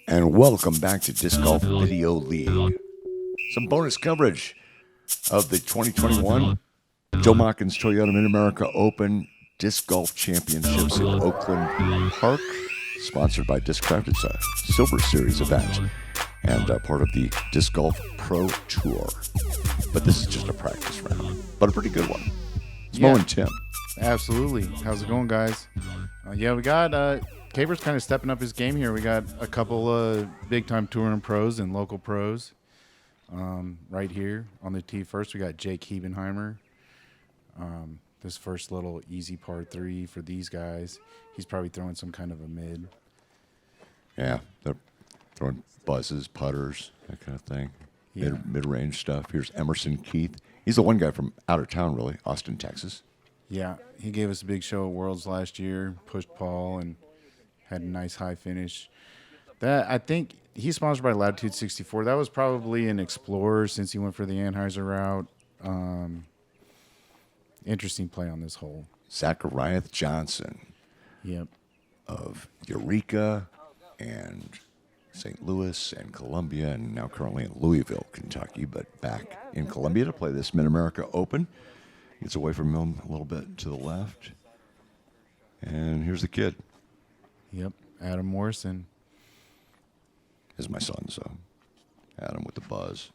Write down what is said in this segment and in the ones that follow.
and welcome back to Disc Golf Video League. Some bonus coverage of the 2021 Joe Mockins Toyota Mid-America Open Disc Golf Championships in Oakland Park, sponsored by Discraft. It's a Silver Series event and part of the Disc Golf Pro Tour. But this is just a practice round, but a pretty good one. It's Mo and Tim. Absolutely. How's it going, guys? We got Caber's kind of stepping up his game here. We got a couple of big-time touring pros and local pros right here on the tee. First, we got Jake Hebenheimer. This first little easy par 3 for these guys. He's probably throwing some kind of a mid. Yeah, they're throwing buzzes, putters, that kind of thing. Yeah. Mid-range stuff. Here's Emerson Keith. He's the one guy from out of town, really, Austin, Texas. Yeah, he gave us a big show at Worlds last year, pushed Paul, and had a nice high finish. That, I think he's sponsored by Latitude 64. That was probably an Explorer since he went for the Anheuser route. Interesting play on this hole. Zackeriath Johnson. Yep. Of Eureka and St. Louis and Columbia, and now currently in Louisville, Kentucky, but back in Columbia to play this Mid-America Open. Gets away from him a little bit to the left. And here's the kid. Yep, Adam Morrison. Is my son, so Adam with the buzz.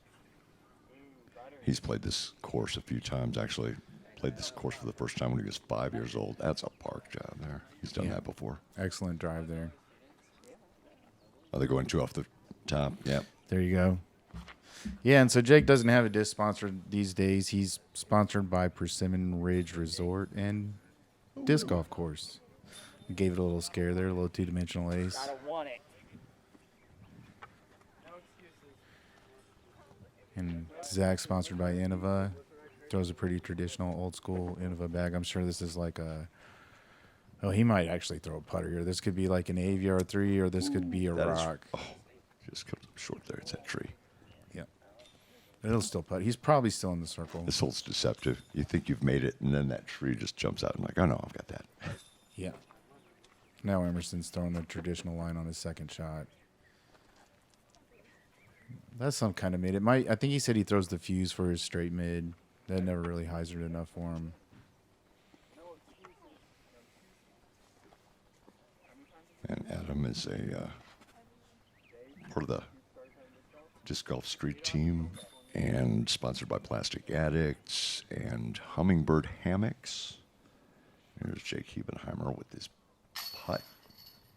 He's played this course a few times, actually. Played this course for the first time when he was 5 years old. That's a park job there. He's done that before. Excellent drive there. Are they going 2 off the top? Yep. There you go. Yeah, and so Jake doesn't have a disc sponsor these days. He's sponsored by Persimmon Ridge Resort and Disc Golf Course. We gave it a little scare there, a little two-dimensional ace. I don't want it. And Zach, sponsored by Innova, throws a pretty traditional, old-school Innova bag. I'm sure this is like a... Oh, he might actually throw a putter here. This could be like an AVR 3, or this could be a rock. Just comes up short there. It's that tree. Yeah. It'll still putt. He's probably still in the circle. This hole's deceptive. You think you've made it, and then that tree just jumps out. I'm like, oh, no, I've got that. Yeah. Now Emerson's throwing the traditional line on his second shot. That's some kind of mid. It might. I think he said he throws the fuse for his straight mid. That never really hyzered enough for him. And Adam is a part of the Disc Golf Street team and sponsored by Plastic Addicts and Hummingbird Hammocks. Here's Jake Hebenheimer with his putt.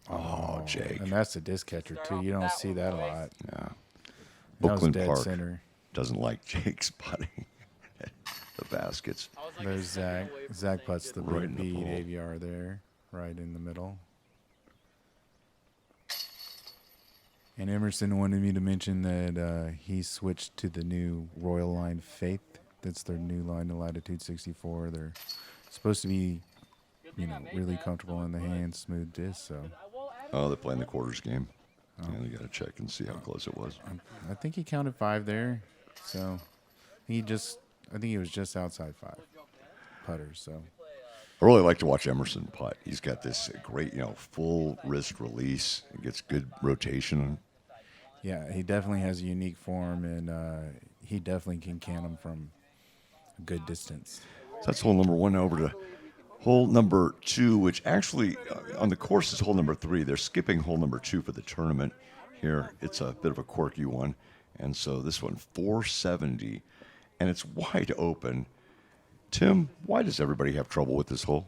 Oh, Jake. And that's a disc catcher, too. You don't see that a lot. Yeah. That Oakland was dead Park center. doesn't like Jake's putting the baskets. There's Zach. Zach putts the Right big in the bead pool. AVR there, right in the middle. And Emerson wanted me to mention that he switched to the new Royal Line Faith. That's their new line to Latitude 64. They're supposed to be, really comfortable in the hand, smooth disc. So Oh, they're playing the quarters game. Yeah, they got to check and see how close it was. I think he counted 5 there. So I think he was just outside 5 putters. So I really like to watch Emerson putt. He's got this great, full wrist release. He gets good rotation. yeah, he definitely has a unique form, and he definitely can can them from a good distance. So that's hole number 1. Over to hole number 2, which actually on the course is hole number 3. They're skipping hole number 2 for the tournament here. It's a bit of a quirky one. And so this one, 470, and it's wide open. Tim, why does everybody have trouble with this hole?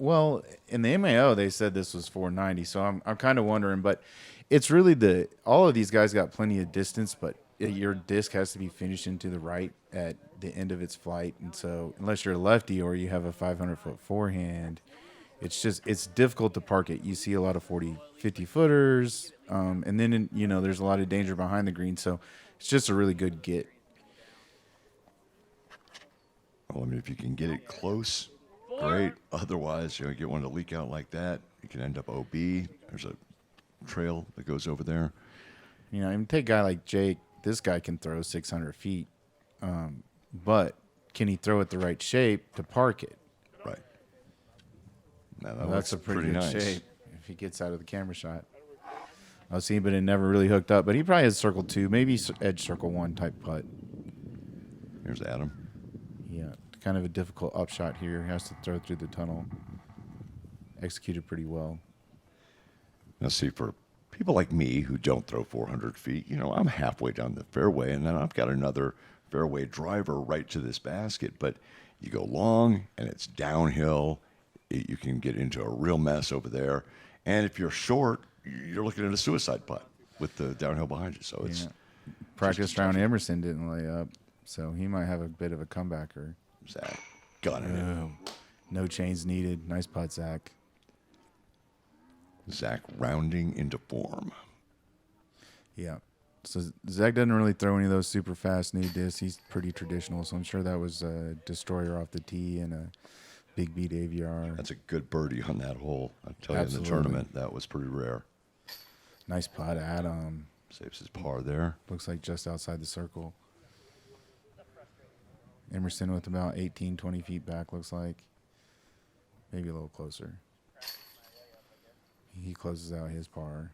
Well, in the MAO, they said this was 490, so I'm kind of wondering, but it's really all of these guys got plenty of distance, but your disc has to be finished into the right at the end of its flight, and so unless you're a lefty or you have a 500-foot forehand, it's difficult to park it. You see a lot of 40, 50-footers, and then, there's a lot of danger behind the green, so it's just a really good get. Well, if you can get it close, great. Otherwise, get one to leak out like that, you can end up OB. There's a trail that goes over there. And take a guy like Jake. This guy can throw 600 feet, but can he throw it the right shape to park it? Right. Now That's a pretty good nice shape if he gets out of the camera shot. I've seen, but it never really hooked up. But he probably has circle 2, maybe edge circle 1 type putt. Here's Adam. Yeah, kind of a difficult upshot here. Has to throw through the tunnel. Executed pretty well. Now, see, for people like me who don't throw 400 feet, I'm halfway down the fairway, and then I've got another fairway driver right to this basket. But you go long, and it's downhill. You can get into a real mess over there. And if you're short, you're looking at a suicide putt with the downhill behind you. So it's practice round. Emerson didn't lay up, so he might have a bit of a comebacker. Zach got it in. No chains needed. Nice putt, Zach. Zach rounding into form. Yeah. So Zach doesn't really throw any of those super fast new discs. He's pretty traditional, so I'm sure that was a destroyer off the tee and a big beat AVR. That's a good birdie on that hole. I tell you, Absolutely. in the tournament, that was pretty rare. Nice putt, Adam. Saves his par there. Looks like just outside the circle. Emerson with about 18, 20 feet back, looks like. Maybe a little closer. He closes out his par.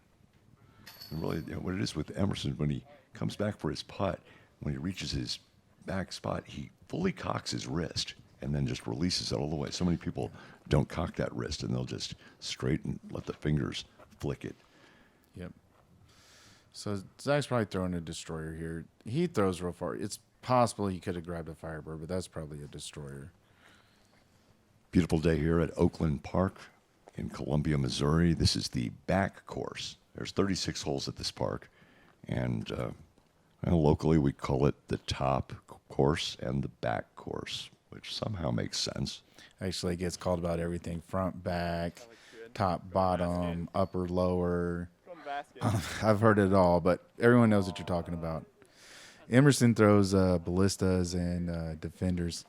And really, what it is with Emerson, when he comes back for his putt, when he reaches his back spot, he fully cocks his wrist and then just releases it all the way. So many people don't cock that wrist, and they'll just straighten, let the fingers flick it. Yep. So Zach's probably throwing a destroyer here. He throws real far. It's possible he could have grabbed a Firebird, but that's probably a destroyer. Beautiful day here at Oakland Park in Columbia, Missouri. This is the back course. There's 36 holes at this park, and locally we call it the top course and the back course, which somehow makes sense. Actually, it gets called about everything: front, back, top, bottom, upper, lower. I've heard it all, but everyone knows what you're talking about. Emerson throws ballistas and defenders.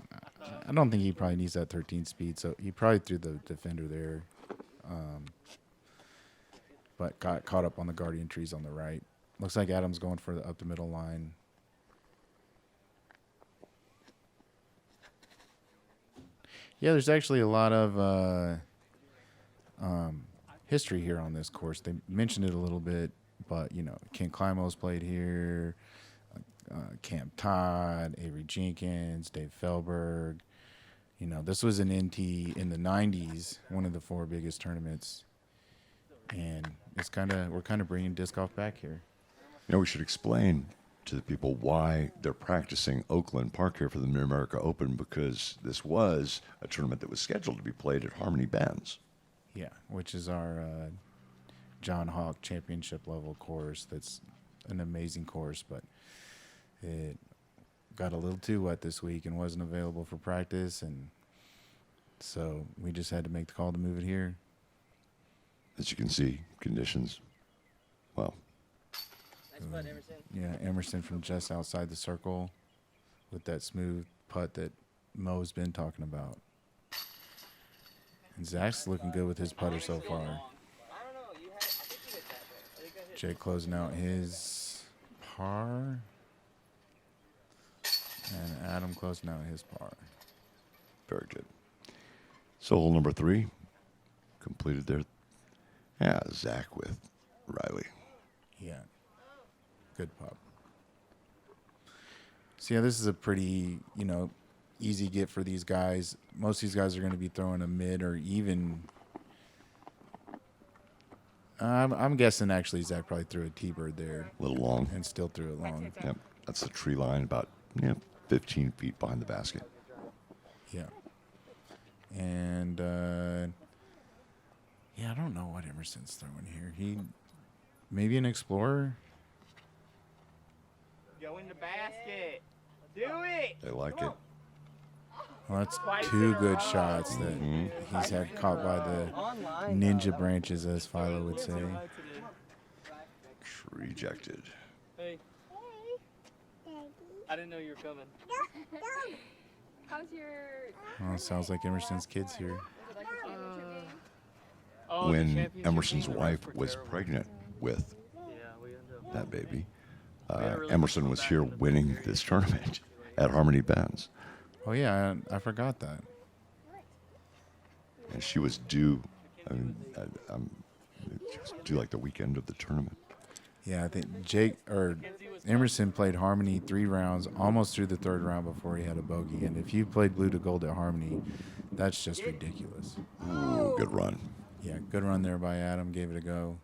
I don't think he probably needs that 13 speed, so he probably threw the defender there. But got caught up on the guardian trees on the right. Looks like Adam's going for the up the middle line. Yeah, there's actually a lot of history here on this course. They mentioned it a little bit, but, Ken Climo's played here, Camp Todd, Avery Jenkins, Dave Felberg. This was an NT in the 90s, one of the 4 biggest tournaments. And we're kind of bringing disc golf back here. We should explain to the people why they're practicing Oakland Park here for the Mid-America Open, because this was a tournament that was scheduled to be played at Harmony Bends. Yeah, which is our John Hawk championship level course. That's an amazing course, but it got a little too wet this week and wasn't available for practice, and so we just had to make the call to move it here. As you can see, conditions, well. Nice putt, Emerson. Yeah, Emerson from just outside the circle with that smooth putt that Mo's been talking about. And Zach's looking good with his putter so far. I don't know. I think you hit that, but I think I hit Jake closing out his par. And Adam closing out his par. Very good. So hole number 3 completed there. Yeah, Zach with Riley. Yeah. Good putt. So, yeah, this is a pretty, easy get for these guys. Most of these guys are going to be throwing a mid or even. I'm guessing, actually, Zach probably threw a T-bird there. A little long. And still threw it long. Yep, that's the tree line, about 15 feet behind the basket. Yeah. And, I don't know what Emerson's throwing here. Maybe an Explorer? Go in the basket. Do it. They like it. Well, that's 2 good shots that he's had caught by the ninja branches, as Philo would say. Rejected. Hey. I didn't know you were coming. How's your... Well, sounds like Emerson's kids here. Oh, the When championship Emerson's game, wife we're was terrible. pregnant with Yeah, we ended up. that baby, had a really Emerson good was comeback here in the winning beginning. this tournament at Harmony Bends. Oh, yeah, I forgot that. And she was due, just due like the weekend of the tournament. Yeah, I think Emerson played Harmony 3 rounds, almost through the third round before he had a bogey. And if you played blue to gold at Harmony, that's just ridiculous. Ooh, good run. Yeah, good run there by Adam. Gave it a go.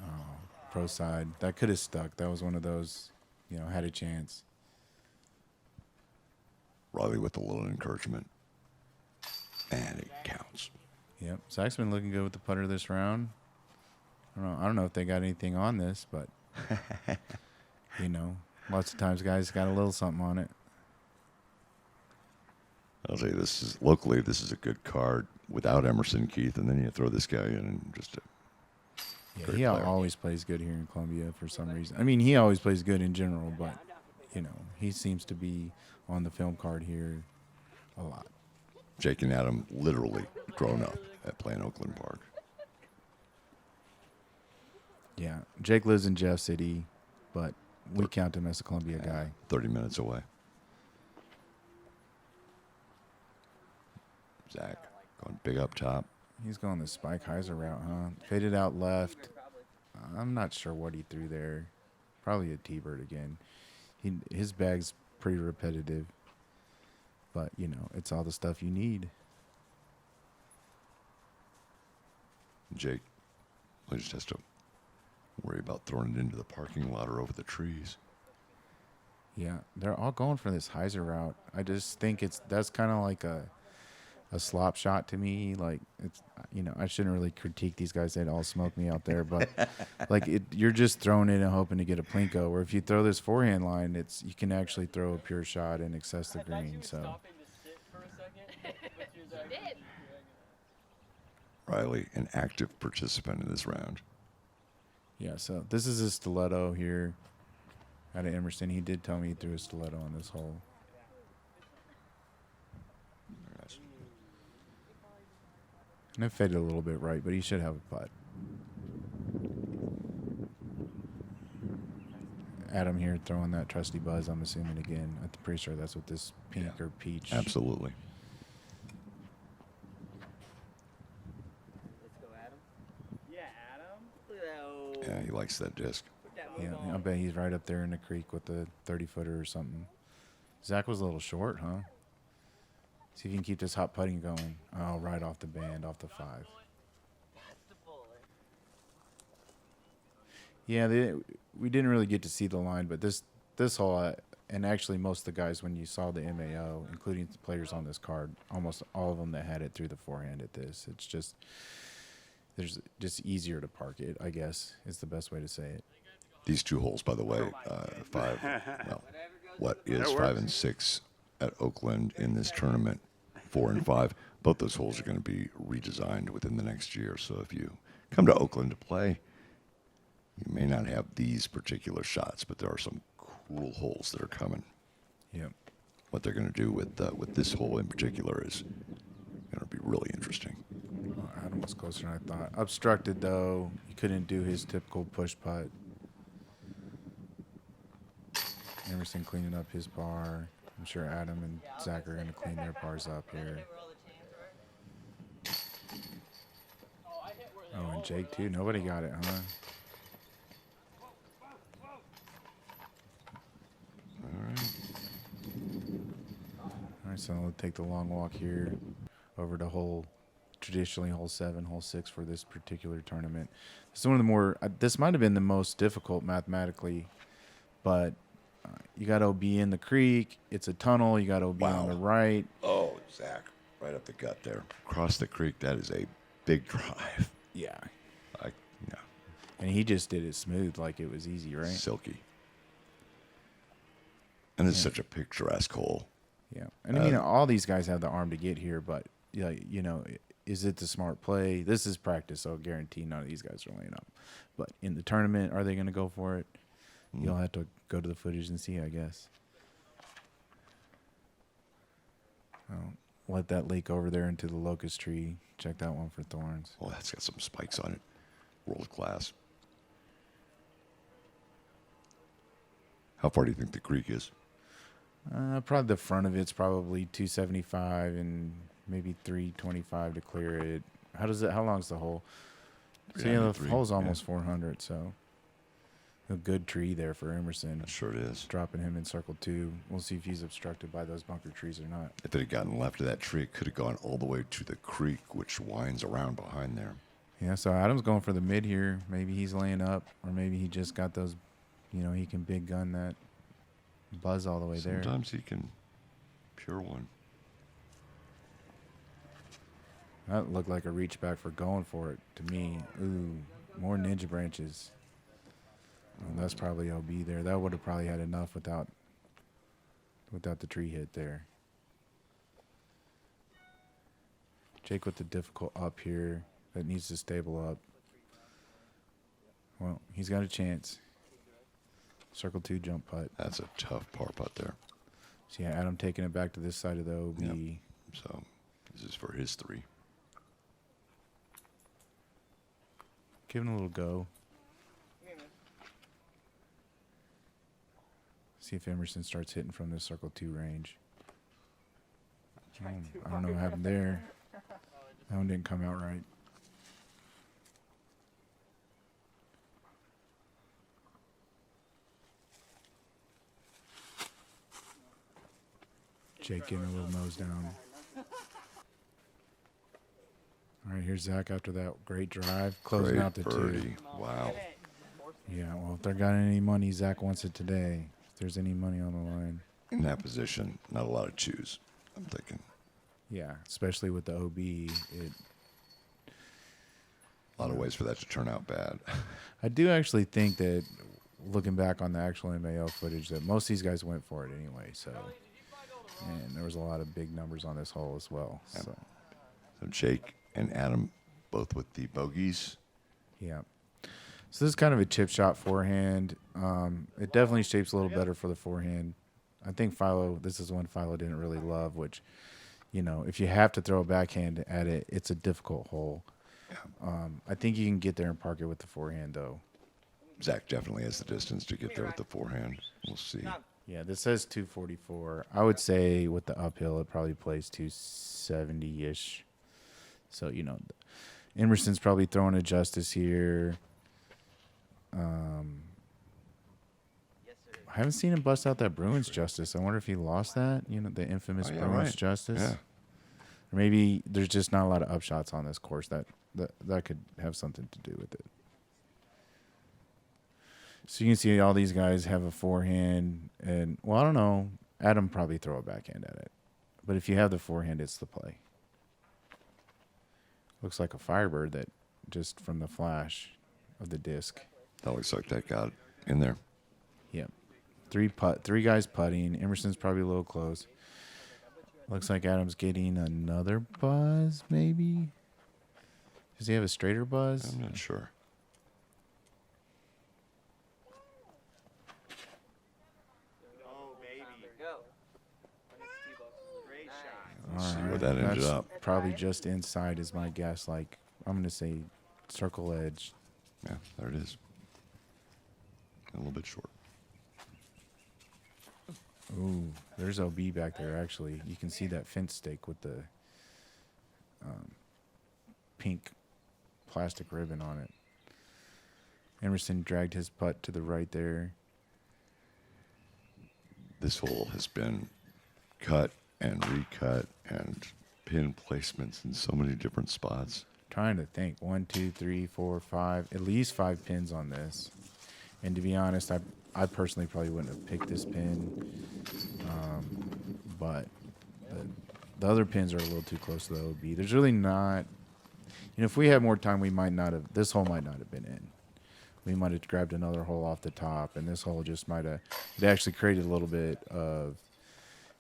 Oh, pro side. That could have stuck. That was one of those, had a chance. Riley with a little encouragement. And it counts. Yep. Zach's been looking good with the putter this round. I don't know if they got anything on this, but, lots of times guys got a little something on it. I'll tell you, this is a good card without Emerson Keith, and then you throw this guy in and just Yeah, great he player. always plays good here in Columbia for some reason. I mean, he always plays good in general, but, he seems to be on the film card here a lot. Jake and Adam literally grown up at playing Oakland Park. Yeah, Jake lives in Jeff City, but we count him as a Columbia guy. 30 minutes away. Zach going big up top. He's going the Spike Heiser route, huh? Faded out left. I'm not sure what he threw there. Probably a T-bird again. His bag's pretty repetitive, but, it's all the stuff you need. Jake just has to worry about throwing it into the parking lot or over the trees. Yeah, they're all going for this Heiser route. I just think that's kind of like a slop shot to me. Like, it's, I shouldn't really critique these guys. They'd all smoke me out there, but you're just throwing it and hoping to get a plinko. Where if you throw this forehand line, you can actually throw a pure shot and access the green. So Riley, an active participant in this round. yeah, so this is a stiletto here out of Emerson. He did tell me he threw a stiletto on this hole. And it faded a little bit right, but he should have a putt. Adam here throwing that trusty buzz, I'm assuming again. I'm pretty sure that's what this pink or peach. Absolutely. Let's go, Adam. Yeah, Adam. Look at that. Yeah, he likes that disc. Put that Yeah, move I on. bet he's right up there in the creek with the 30-footer or something. Zach was a little short, huh? See if you can keep this hot putting going. Oh, right off the band, off the 5. That's the bullet. Yeah, we didn't really get to see the line, but this hole, and actually most of the guys, when you saw the MAO, including the players on this card, almost all of them that had it through the forehand at this. It's just, there's just easier to park it, I guess, is the best way to say it. These two holes, by the way, 5 and 6 at Oakland in this tournament, 4 and 5. Both those holes are going to be redesigned within the next year. So if you come to Oakland to play, you may not have these particular shots, but there are some cool holes that are coming. Yep. What they're going to do with this hole in particular is going to be really interesting. Oh, Adam was closer than I thought. Obstructed, though. He couldn't do his typical push putt. Emerson cleaning up his par. I'm sure Adam and Zach are going to clean their pars up here. Oh, and Jake, too. Nobody got it, huh? All right, so we'll take the long walk here over to traditionally hole 7, hole 6 for this particular tournament. This is one of the more, this might have been the most difficult mathematically, but you got OB in the creek. It's a tunnel. You got OB on the right. Oh, Zach, right up the gut there. Across the creek, that is a big drive. Yeah. Yeah, And he just did it smooth like it was easy, right? silky. And it's such a picturesque hole. Yeah. And I mean, all these guys have the arm to get here, but, is it the smart play? This is practice, so I guarantee none of these guys are laying up. But in the tournament, are they going to go for it? You'll have to go to the footage and see, I guess. Oh, let that leak over there into the locust tree. Check that one for thorns. Oh, that's got some spikes on it. World class. How far do you think the creek is? Probably the front of it's probably 275 and maybe 325 to clear it. How long's the hole? So yeah, the 393, hole's yeah. almost 400. So a good tree there for Emerson. That sure it is. Dropping him in circle 2. We'll see if he's obstructed by those bunker trees or not. If it had gotten left of that tree, it could have gone all the way to the creek, which winds around behind there. Yeah, so Adam's going for the mid here. Maybe he's laying up, or maybe he just got those, he can big gun that buzz all the way there. Sometimes he can pure one. That looked like a reach back for going for it to me. Ooh, more ninja branches. Well, that's probably OB there. That would have probably had enough without the tree hit there. Jake with the difficult up here that needs to stable up. Well, he's got a chance. Circle 2 jump putt. That's a tough par putt there. So yeah, Adam taking it back to this side of the OB. Yep. So this is for his 3. Giving a little go. See if Emerson starts hitting from this circle 2 range. I don't know what happened there. That one didn't come out right. Jake getting a little nose down. All right, here's Zach after that great drive. Closing Great out the 2. birdie. Wow. Yeah, well, if they're got any money, Zach wants it today. If there's any money on the line. In that position, not a lot to choose, I'm thinking. Yeah, especially with the OB. A lot of ways for that to turn out bad. I do actually think that, looking back on the actual MAO footage, that most of these guys went for it anyway. So, and there was a lot of big numbers on this hole as well. Yep. So, So Jake and Adam both with the bogeys. yeah. So this is kind of a chip shot forehand. It definitely shapes a little better for the forehand. I think this is one Philo didn't really love, which, if you have to throw a backhand at it, it's a difficult hole. I think you can get there and park it with the forehand, though. Zach definitely has the distance to get there with the forehand. We'll see. Yeah, this says 244. I would say with the uphill, it probably plays 270-ish. So, Emerson's probably throwing a justice here. I haven't seen him bust out that Bruins justice. I wonder if he lost that, the infamous Bruins right. justice. Yeah. Or maybe there's just not a lot of upshots on this course. That could have something to do with it. So you can see all these guys have a forehand. And, well, I don't know. Adam probably throw a backhand at it. But if you have the forehand, it's the play. Looks like a Firebird that just from the flash of the disc. That looks like that got in there. Yep. Three guys putting. Emerson's probably a little close. Looks like Adam's getting another buzz, maybe. Does he have a straighter buzz? I'm not sure. All See right. where that ended That's up. probably just inside is my guess. Like, I'm going to say circle edge. Yeah, there it is. A little bit short. Ooh, there's OB back there, actually. You can see that fence stake with the pink plastic ribbon on it. Emerson dragged his putt to the right there. This hole has been cut and recut and pin placements in so many different spots. Trying to think. 1, 2, 3, 4, 5. At least 5 pins on this. And to be honest, I personally probably wouldn't have picked this pin. But the other pins are a little too close to the OB. There's really not... if we had more time, we might not have... This hole might not have been in. We might have grabbed another hole off the top, and this hole just might have... It actually created a little bit of...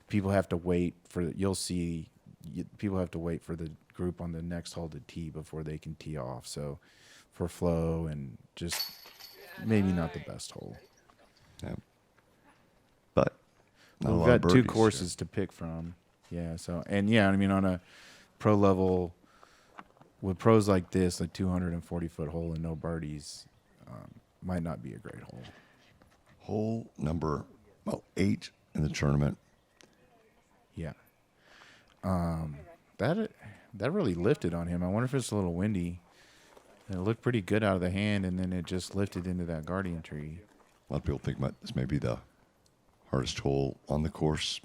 People have to wait for... You'll see... People have to wait for the group on the next hole to tee before they can tee off. So, for flow and just maybe not the best hole. Yeah. But not a We've lot of got two birdies courses to pick from. Yeah, so... And, yeah, I mean, on a pro level... With pros like this, a 240-foot hole and no birdies might not be a great hole. Hole number 8 in the tournament. Yeah. That really lifted on him. I wonder if it's a little windy. It looked pretty good out of the hand, and then it just lifted into that guardian tree. A lot of people think this may be the hardest hole on the course.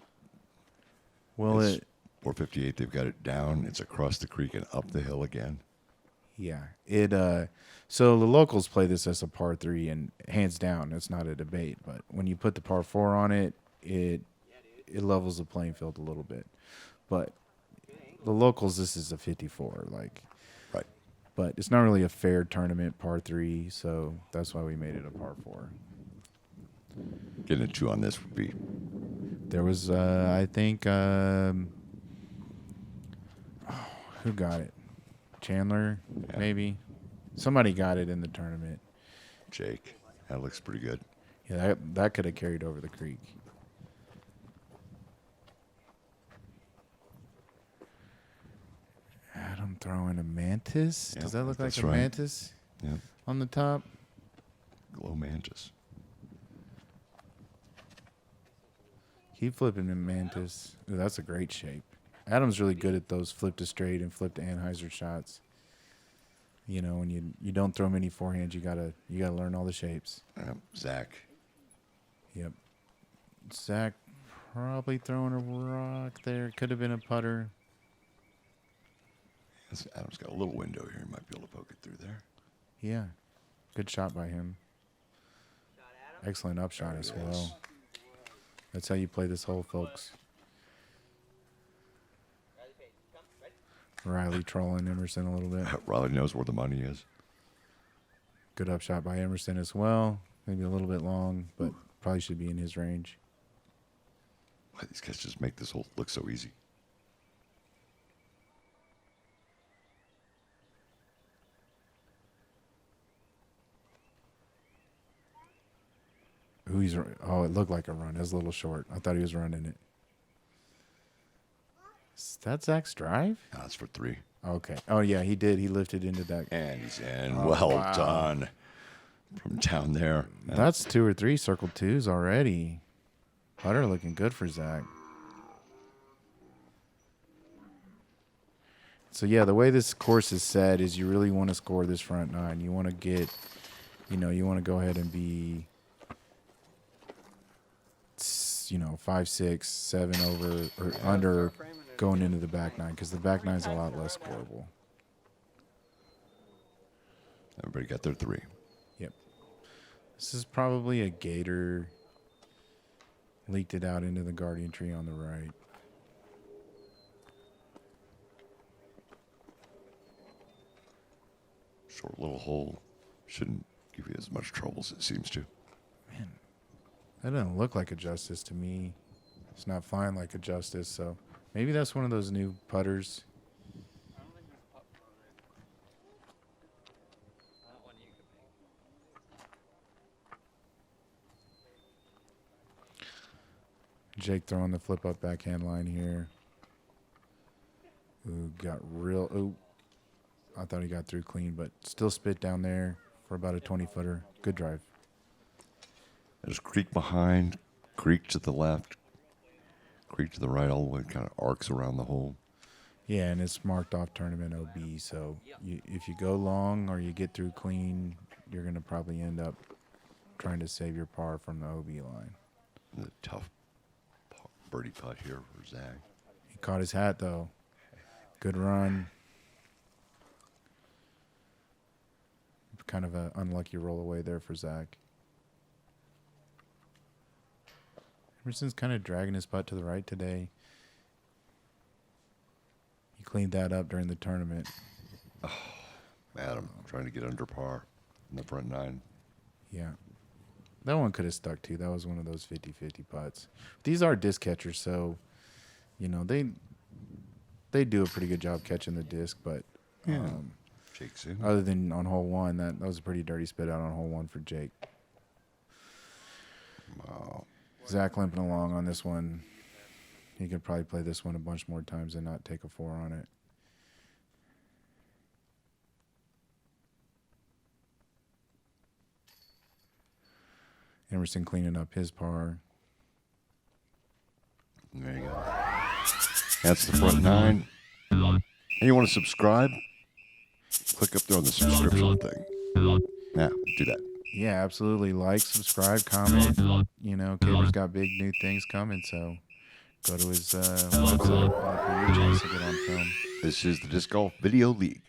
Well, It's 458. They've got it down. It's across the creek and up the hill again. yeah. So the locals play this as a par 3, and hands down, it's not a debate. But when you put the par 4 on it, it levels the playing field a little bit. But the locals, this is a 54, like. Right. But it's not really a fair tournament, par 3, so that's why we made it a par 4. Getting a 2 on this would be. There was, I think, who got it? Chandler, Yeah. maybe. Somebody got it in the tournament. Jake. That looks pretty good. Yeah, that could have carried over the creek. Adam throwing a mantis. Yeah, Does that look like that's a right. mantis Yeah. on the top? Glow mantis. Keep flipping in mantis. Ooh, that's a great shape. Adam's really good at those flip to straight and flip to Anheuser shots. You know, when you don't throw many forehands, you gotta learn all the shapes. Zach. Yep. Zach probably throwing a rock there. Could have been a putter. Adam's got a little window here. He might be able to poke it through there. Yeah. Good shot by him. Excellent upshot as well. That's how you play this hole, folks. Riley trolling Emerson a little bit. Riley knows where the money is. Good upshot by Emerson as well. Maybe a little bit long, but probably should be in his range. Why these guys just make this hole look so easy. Ooh, it looked like a run. It was a little short. I thought he was running it. Is that Zach's drive? No, that's for 3. Okay. Oh, yeah, he did. He lifted into that. And he's in. Oh, well wow. done. From down there. That's 2 or 3 circle 2s already. Putter looking good for Zach. So, yeah, the way this course is set is you really want to score this front 9. You want to get, you want to go ahead and be, 5, 6, 7 over or under going into the back 9 because the back 9 is a lot less scoreable. Everybody got their 3. Yep. This is probably a gator. Leaked it out into the guardian tree on the right. Short little hole. Shouldn't give you as much trouble as it seems to. Man, that doesn't look like a justice to me. It's not flying like a justice, so maybe that's one of those new putters. I don't think there's a putt on it. Not one you could make. Jake throwing the flip up backhand line here. Ooh, got real. Ooh, I thought he got through clean, but still spit down there for about a 20-footer. Good drive. There's creek behind, creek to the left, creek to the right, all the way kind of arcs around the hole. Yeah, and it's marked off tournament OB, so if you go long or you get through clean, you're going to probably end up trying to save your par from the OB line. The tough birdie putt here for Zach. He caught his hat, though. Good run. Kind of an unlucky roll away there for Zach. Emerson's kind of dragging his putt to the right today. He cleaned that up during the tournament. Adam trying to get under par in the front 9. Yeah. That one could have stuck too. That was one of those 50-50 putts. These are disc catchers, so, they do a pretty good job catching the disc, but Jake's in. other than on hole 1, that was a pretty dirty spit out on hole 1 for Jake. Wow. Zach limping along on this one. He could probably play this one a bunch more times and not take a 4 on it. Emerson cleaning up his par. There you go. That's the front 9. And you want to subscribe? Click up there on the subscription thing. Yeah, do that. Yeah, absolutely. Like, subscribe, comment. You know, Caber's got big new things coming, so go to his website. Like, your chance to get on film. This is the Disc Golf Video League.